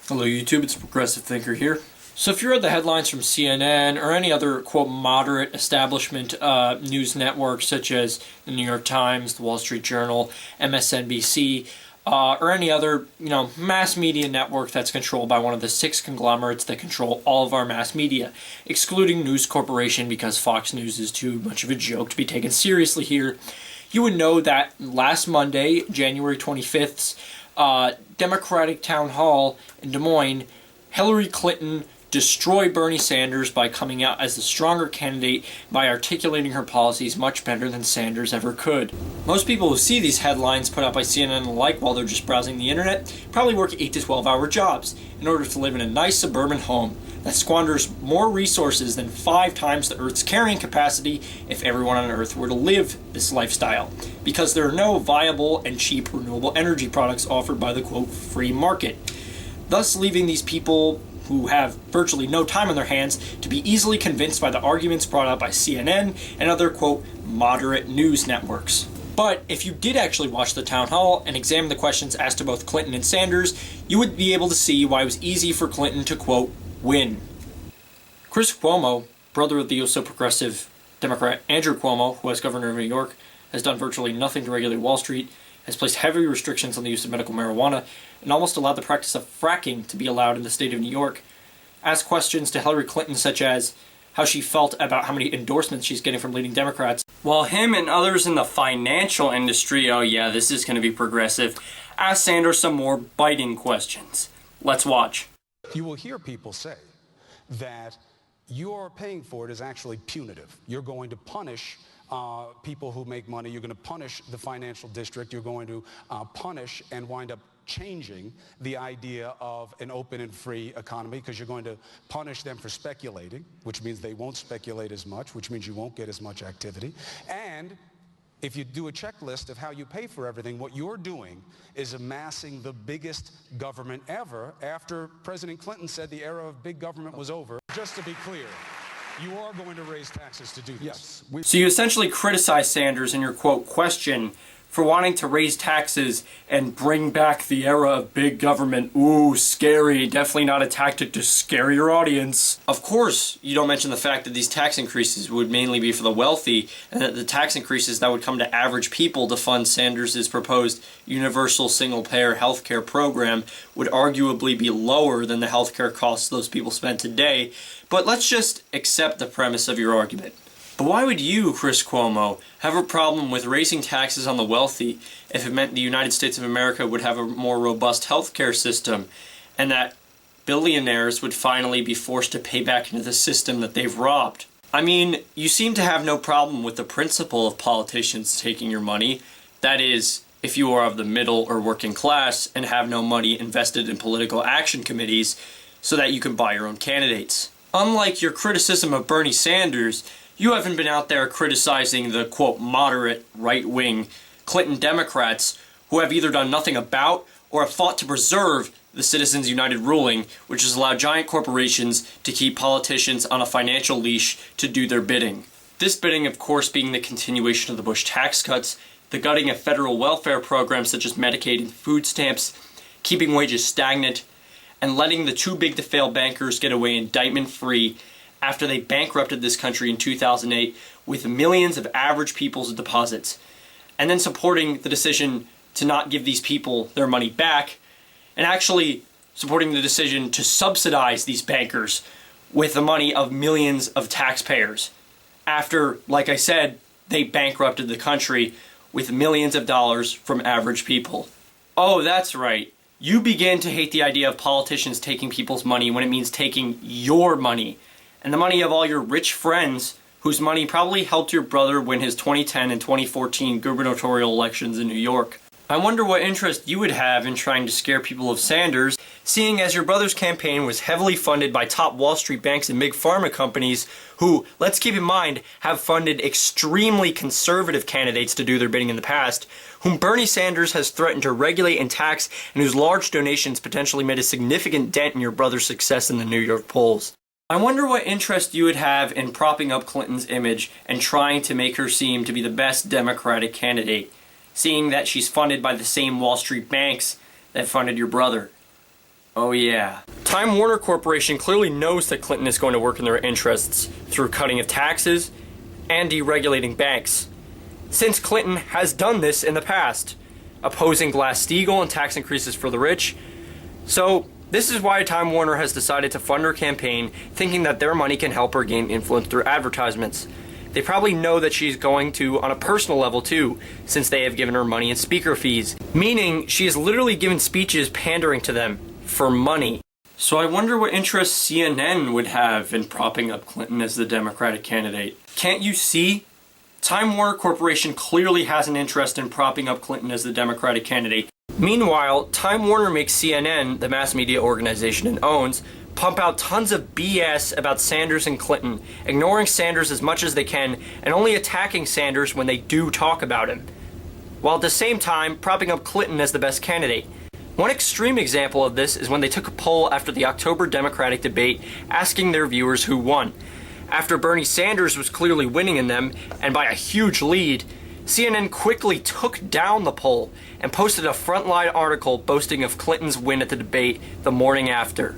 Hello YouTube, it's Progressive Thinker here. So if you read the headlines from CNN or any other, quote, moderate establishment news network such as the New York Times, the Wall Street Journal, MSNBC, or any other, mass media network that's controlled by one of the 6 conglomerates that control all of our mass media, excluding News Corporation because Fox News is too much of a joke to be taken seriously here, you would know that last Monday, January 25th, Democratic Town Hall in Des Moines, Hilary Clinton destroyed Bernie Sanders by coming out as the stronger candidate by articulating her policies much better than Sanders ever could. Most people who see these headlines put out by CNN and the like while they're just browsing the internet probably work 8 to 12 hour jobs in order to live in a nice suburban home that squanders more resources than 5 times the Earth's carrying capacity if everyone on Earth were to live this lifestyle, because there are no viable and cheap renewable energy products offered by the, quote, free market, thus leaving these people who have virtually no time on their hands to be easily convinced by the arguments brought out by CNN and other, quote, moderate news networks. But if you did actually watch the town hall and examine the questions asked to both Clinton and Sanders, you would be able to see why it was easy for Clinton to, quote, win. Chris Cuomo, brother of the also progressive Democrat Andrew Cuomo, who as governor of New York has done virtually nothing to regulate Wall Street, has placed heavy restrictions on the use of medical marijuana, and almost allowed the practice of fracking to be allowed in the state of New York, asked questions to Hilary Clinton such as how she felt about how many endorsements she's getting from leading Democrats, while him and others in the financial industry, oh yeah, this is going to be progressive, asked Sanders some more biting questions. Let's watch. You will hear people say that your paying for it is actually punitive. You're going to punish people who make money. You're going to punish the financial district. You're going to punish and wind up changing the idea of an open and free economy, because you're going to punish them for speculating, which means they won't speculate as much, which means you won't get as much activity. And if you do a checklist of how you pay for everything, what you're doing is amassing the biggest government ever after President Clinton said the era of big government was over. Just to be clear, you are going to raise taxes to do this. Yes. So you essentially criticize Sanders in your, quote, question for wanting to raise taxes and bring back the era of big government. Ooh, scary. Definitely not a tactic to scare your audience. Of course, you don't mention the fact that these tax increases would mainly be for the wealthy, and that the tax increases that would come to average people to fund Sanders' proposed universal single-payer healthcare program would arguably be lower than the healthcare costs those people spend today. But let's just accept the premise of your argument. But why would you, Chris Cuomo, have a problem with raising taxes on the wealthy if it meant the United States of America would have a more robust healthcare system, and that billionaires would finally be forced to pay back into the system that they've robbed? I mean, you seem to have no problem with the principle of politicians taking your money. That is, if you are of the middle or working class and have no money invested in political action committees so that you can buy your own candidates. Unlike your criticism of Bernie Sanders, you haven't been out there criticizing the, quote, moderate, right-wing Clinton Democrats who have either done nothing about or have fought to preserve the Citizens United ruling, which has allowed giant corporations to keep politicians on a financial leash to do their bidding. This bidding, of course, being the continuation of the Bush tax cuts, the gutting of federal welfare programs such as Medicaid and food stamps, keeping wages stagnant, and letting the too-big-to-fail bankers get away indictment-free after they bankrupted this country in 2008 with millions of average people's deposits, and then supporting the decision to not give these people their money back, and actually supporting the decision to subsidize these bankers with the money of millions of taxpayers, after, like I said, they bankrupted the country with millions of dollars from average people. Oh, that's right. You begin to hate the idea of politicians taking people's money when it means taking your money, and the money of all your rich friends whose money probably helped your brother win his 2010 and 2014 gubernatorial elections in New York. I wonder what interest you would have in trying to scare people of Sanders, seeing as your brother's campaign was heavily funded by top Wall Street banks and big pharma companies who, let's keep in mind, have funded extremely conservative candidates to do their bidding in the past, whom Bernie Sanders has threatened to regulate and tax, and whose large donations potentially made a significant dent in your brother's success in the New York polls. I wonder what interest you would have in propping up Clinton's image and trying to make her seem to be the best Democratic candidate, seeing that she's funded by the same Wall Street banks that funded your brother. Oh yeah. Time Warner Corporation clearly knows that Clinton is going to work in their interests through cutting of taxes and deregulating banks, since Clinton has done this in the past, opposing Glass-Steagall and tax increases for the rich. So this is why Time Warner has decided to fund her campaign, thinking that their money can help her gain influence through advertisements. They probably know that she's going to on a personal level too, since they have given her money in speaker fees, meaning she has literally given speeches pandering to them for money. So I wonder what interest CNN would have in propping up Clinton as the Democratic candidate. Can't you see? Time Warner Corporation clearly has an interest in propping up Clinton as the Democratic candidate. Meanwhile, Time Warner makes CNN, the mass media organization it owns, pump out tons of BS about Sanders and Clinton, ignoring Sanders as much as they can and only attacking Sanders when they do talk about him, while at the same time propping up Clinton as the best candidate. One extreme example of this is when they took a poll after the October Democratic debate asking their viewers who won. After Bernie Sanders was clearly winning in them, and by a huge lead, CNN quickly took down the poll and posted a frontline article boasting of Clinton's win at the debate the morning after.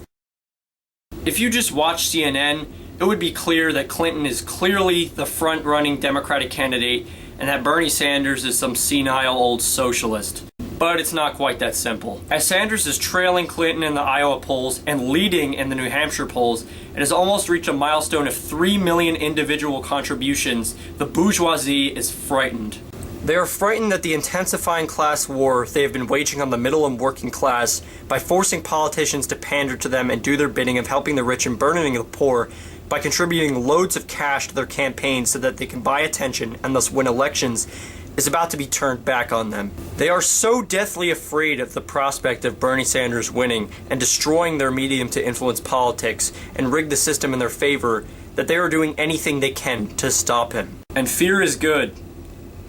If you just watch CNN, it would be clear that Clinton is clearly the front-running Democratic candidate and that Bernie Sanders is some senile old socialist. But it's not quite that simple. As Sanders is trailing Clinton in the Iowa polls and leading in the New Hampshire polls, and has almost reached a milestone of 3 million individual contributions, the bourgeoisie is frightened. They are frightened that the intensifying class war they have been waging on the middle and working class by forcing politicians to pander to them and do their bidding of helping the rich and burdening the poor by contributing loads of cash to their campaigns so that they can buy attention and thus win elections is about to be turned back on them. They are so deathly afraid of the prospect of Bernie Sanders winning and destroying their medium to influence politics and rig the system in their favor that they are doing anything they can to stop him. And fear is good.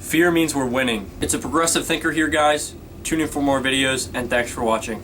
Fear means we're winning. It's a progressive thinker here, guys. Tune in for more videos, and thanks for watching.